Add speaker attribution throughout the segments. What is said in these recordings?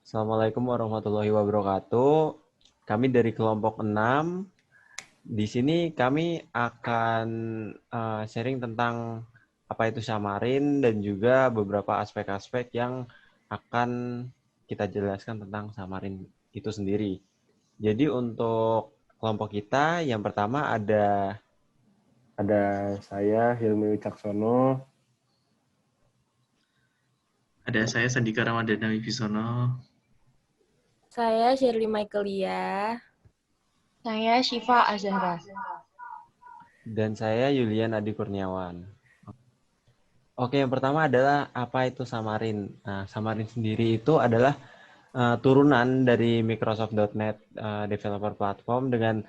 Speaker 1: Assalamualaikum warahmatullahi wabarakatuh. Kami dari kelompok 6. Di sini kami akan sharing tentang apa itu Samarin dan juga beberapa aspek-aspek yang akan kita jelaskan tentang Samarin itu sendiri. Jadi untuk kelompok kita yang pertama
Speaker 2: Ada saya Hilmi Wicaksono.
Speaker 3: Ada saya Sandika Ramadana Wibisono.
Speaker 4: Saya Shirley Michaelia.
Speaker 5: Saya Syifa Azhara.
Speaker 1: Dan saya Yulian Adi Kurniawan. Oke, yang pertama adalah apa itu Xamarin. Nah, Xamarin sendiri itu adalah turunan dari Microsoft.NET Developer Platform dengan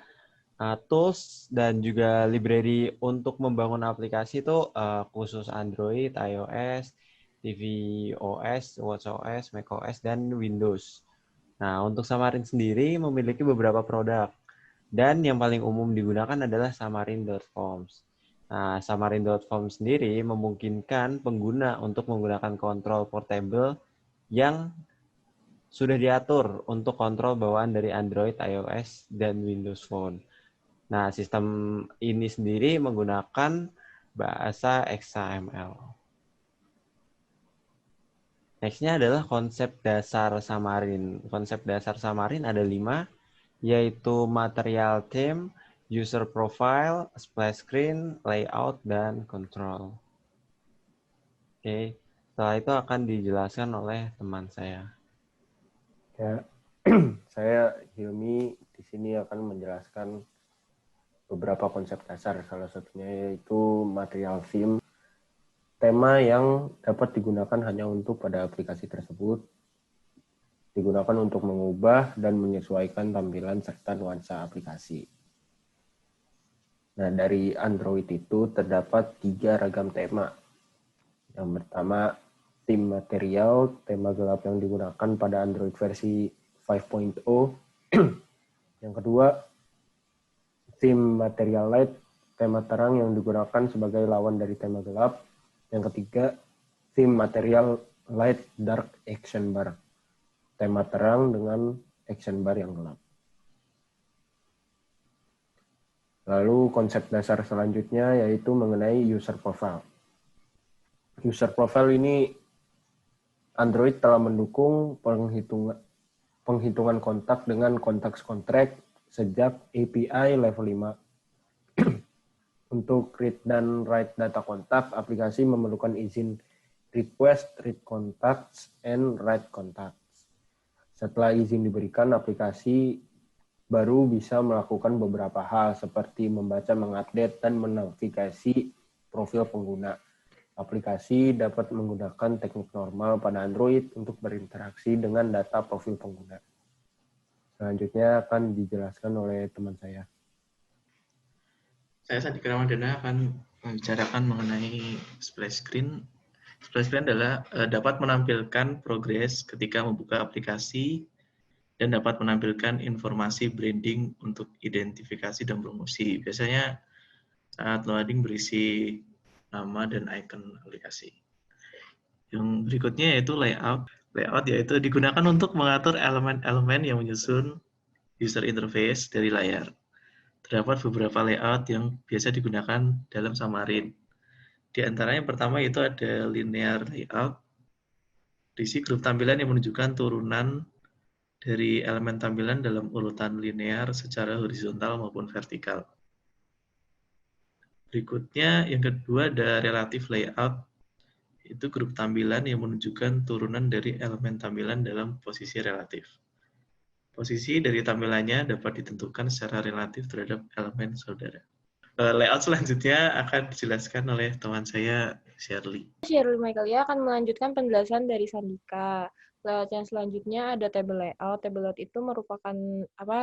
Speaker 1: tools dan juga library untuk membangun aplikasi itu khusus Android, iOS, tvOS, watchOS, macOS, dan Windows. Nah, untuk Xamarin sendiri memiliki beberapa produk. Dan yang paling umum digunakan adalah Xamarin.Forms. Nah, Xamarin.Forms sendiri memungkinkan pengguna untuk menggunakan kontrol portable yang sudah diatur untuk kontrol bawaan dari Android, iOS, dan Windows Phone. Nah, sistem ini sendiri menggunakan bahasa XAML. Next-nya adalah konsep dasar Xamarin. Konsep dasar Xamarin ada 5, yaitu material theme, user profile, splash screen, layout, dan control. Oke, setelah itu akan dijelaskan oleh teman saya.
Speaker 2: Ya, saya Hilmi di sini akan menjelaskan beberapa konsep dasar. Salah satunya yaitu material theme, tema yang dapat digunakan hanya untuk pada aplikasi tersebut, digunakan untuk mengubah dan menyesuaikan tampilan serta nuansa aplikasi. Nah, dari Android itu terdapat 3 ragam tema. Yang pertama, theme material, tema gelap yang digunakan pada Android versi 5.0. Yang kedua, theme material light, tema terang yang digunakan sebagai lawan dari tema gelap. Yang ketiga, theme material light dark action bar, tema terang dengan action bar yang gelap. Lalu konsep dasar selanjutnya yaitu mengenai user profile. User profile ini Android telah mendukung penghitungan kontak dengan kontaks contract sejak API level 5. Untuk read dan write data kontak, aplikasi memerlukan izin request, read contacts, and write contacts. Setelah izin diberikan, aplikasi baru bisa melakukan beberapa hal seperti membaca, mengupdate, dan menavigasi profil pengguna. Aplikasi dapat menggunakan teknik normal pada Android untuk berinteraksi dengan data profil pengguna. Selanjutnya akan dijelaskan oleh teman saya.
Speaker 3: Saya Sandika Ramadana akan membicarakan mengenai splash screen. Splash screen adalah dapat menampilkan progres ketika membuka aplikasi dan dapat menampilkan informasi branding untuk identifikasi dan promosi. Biasanya saat loading berisi nama dan icon aplikasi. Yang berikutnya yaitu layout. Layout yaitu digunakan untuk mengatur elemen-elemen yang menyusun user interface dari layar. Terdapat beberapa layout yang biasa digunakan dalam Xamarin. Di antaranya yang pertama itu ada linear layout. Berisi grup tampilan yang menunjukkan turunan dari elemen tampilan dalam urutan linear secara horizontal maupun vertikal. Berikutnya yang kedua ada relative layout. Itu grup tampilan yang menunjukkan turunan dari elemen tampilan dalam posisi relatif. Posisi dari tampilannya dapat ditentukan secara relatif terhadap elemen saudara. Layout selanjutnya akan dijelaskan oleh teman saya, Shirley.
Speaker 4: Shirley Michaelia akan melanjutkan penjelasan dari Sandika. Layout yang selanjutnya ada table layout. Table layout itu merupakan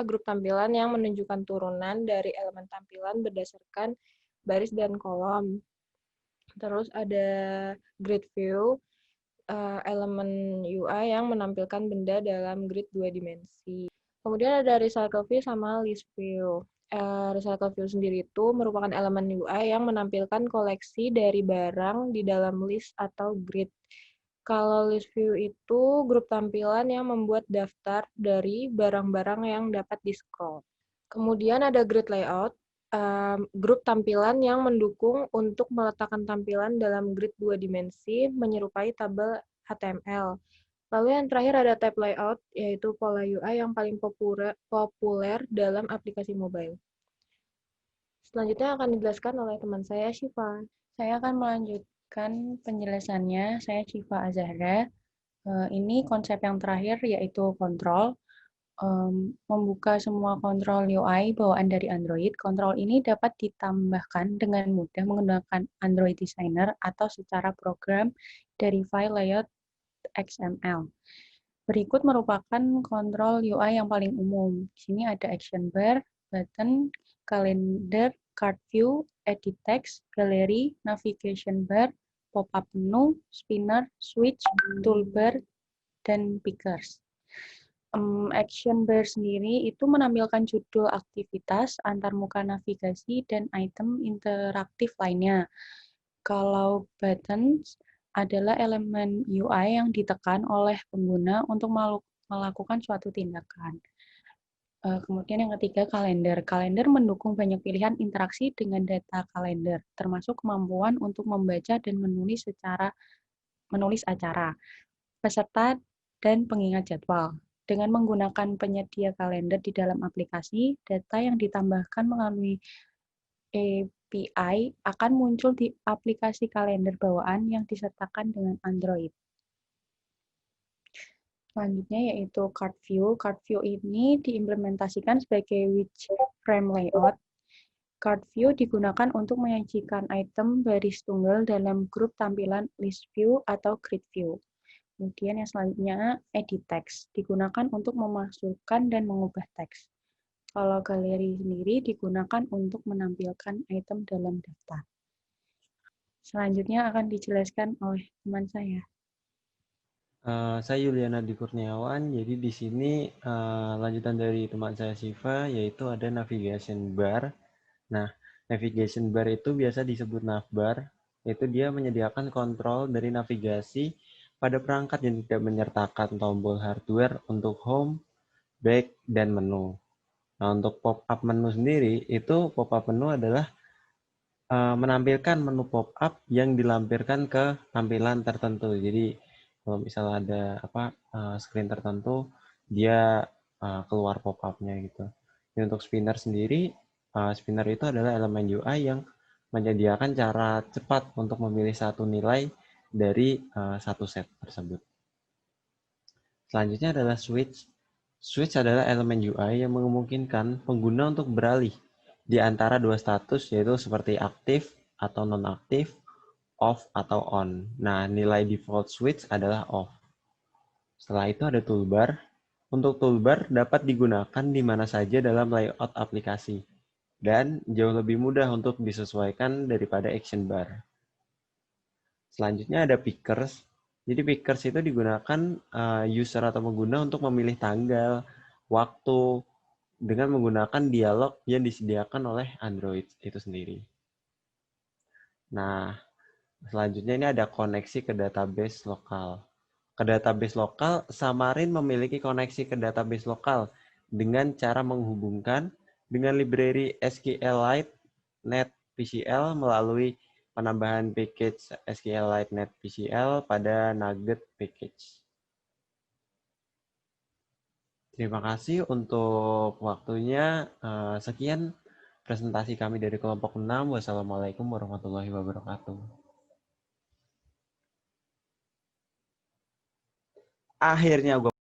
Speaker 4: grup tampilan yang menunjukkan turunan dari elemen tampilan berdasarkan baris dan kolom. Terus ada grid view, elemen UI yang menampilkan benda dalam grid 2 dimensi. Kemudian ada recycle view sama list view. Recycle view sendiri itu merupakan elemen UI yang menampilkan koleksi dari barang di dalam list atau grid. Kalau list view itu grup tampilan yang membuat daftar dari barang-barang yang dapat di-scroll. Kemudian ada grid layout, grup tampilan yang mendukung untuk meletakkan tampilan dalam grid 2 dimensi menyerupai tabel HTML. Lalu yang terakhir ada tab layout, yaitu pola UI yang paling populer dalam aplikasi mobile. Selanjutnya akan dijelaskan oleh teman saya, Syifa.
Speaker 5: Saya akan melanjutkan penjelasannya. Saya Syifa Azahra. Ini konsep yang terakhir yaitu kontrol. Membuka semua kontrol UI bawaan dari Android. Kontrol ini dapat ditambahkan dengan mudah menggunakan Android Designer atau secara program dari file layout XML. Berikut merupakan kontrol UI yang paling umum. Di sini ada action bar, button, calendar, card view, edit text, gallery, navigation bar, pop-up menu, spinner, switch, toolbar, dan pickers. Action bar sendiri itu menampilkan judul aktivitas, antarmuka navigasi, dan item interaktif lainnya. Kalau buttons adalah elemen UI yang ditekan oleh pengguna untuk melakukan suatu tindakan. Kemudian yang ketiga, kalender. Kalender mendukung banyak pilihan interaksi dengan data kalender, termasuk kemampuan untuk membaca dan menulis acara, peserta, dan pengingat jadwal. Dengan menggunakan penyedia kalender di dalam aplikasi, data yang ditambahkan melalui API akan muncul di aplikasi kalender bawaan yang disertakan dengan Android. Selanjutnya yaitu card view. Card view ini diimplementasikan sebagai widget frame layout. Card view digunakan untuk menyajikan item baris tunggal dalam grup tampilan list view atau grid view. Kemudian yang selanjutnya edit text digunakan untuk memasukkan dan mengubah teks. Kalau galeri sendiri digunakan untuk menampilkan item dalam daftar. Selanjutnya akan dijelaskan oleh teman saya.
Speaker 1: Saya Yulian Adi Kurniawan. Jadi di sini lanjutan dari teman saya Syifa, yaitu ada navigation bar. Nah, navigation bar itu biasa disebut navbar, yaitu dia menyediakan kontrol dari navigasi pada perangkat yang tidak menyertakan tombol hardware untuk home, back, dan menu. Nah, untuk pop-up menu sendiri, itu pop-up menu adalah menampilkan menu pop-up yang dilampirkan ke tampilan tertentu. Jadi, kalau misalnya ada screen tertentu, dia keluar pop-up-nya gitu. Jadi, untuk spinner sendiri, spinner itu adalah elemen UI yang menyediakan cara cepat untuk memilih satu nilai dari satu set tersebut. Selanjutnya adalah switch. Switch adalah elemen UI yang memungkinkan pengguna untuk beralih di antara dua status, yaitu seperti aktif atau non-aktif, off atau on. Nah, nilai default switch adalah off. Setelah itu ada toolbar. Untuk toolbar dapat digunakan di mana saja dalam layout aplikasi dan jauh lebih mudah untuk disesuaikan daripada action bar. Selanjutnya ada pickers. Jadi pickers itu digunakan user atau pengguna untuk memilih tanggal, waktu, dengan menggunakan dialog yang disediakan oleh Android itu sendiri. Nah, selanjutnya ini ada koneksi ke database lokal. Ke database lokal, Xamarin memiliki koneksi ke database lokal dengan cara menghubungkan dengan library SQLite NetPCL melalui penambahan package SQLite NetPCL pada Nugget package. Terima kasih untuk waktunya. Sekian presentasi kami dari kelompok 6. Wassalamualaikum warahmatullahi wabarakatuh. Akhirnya gue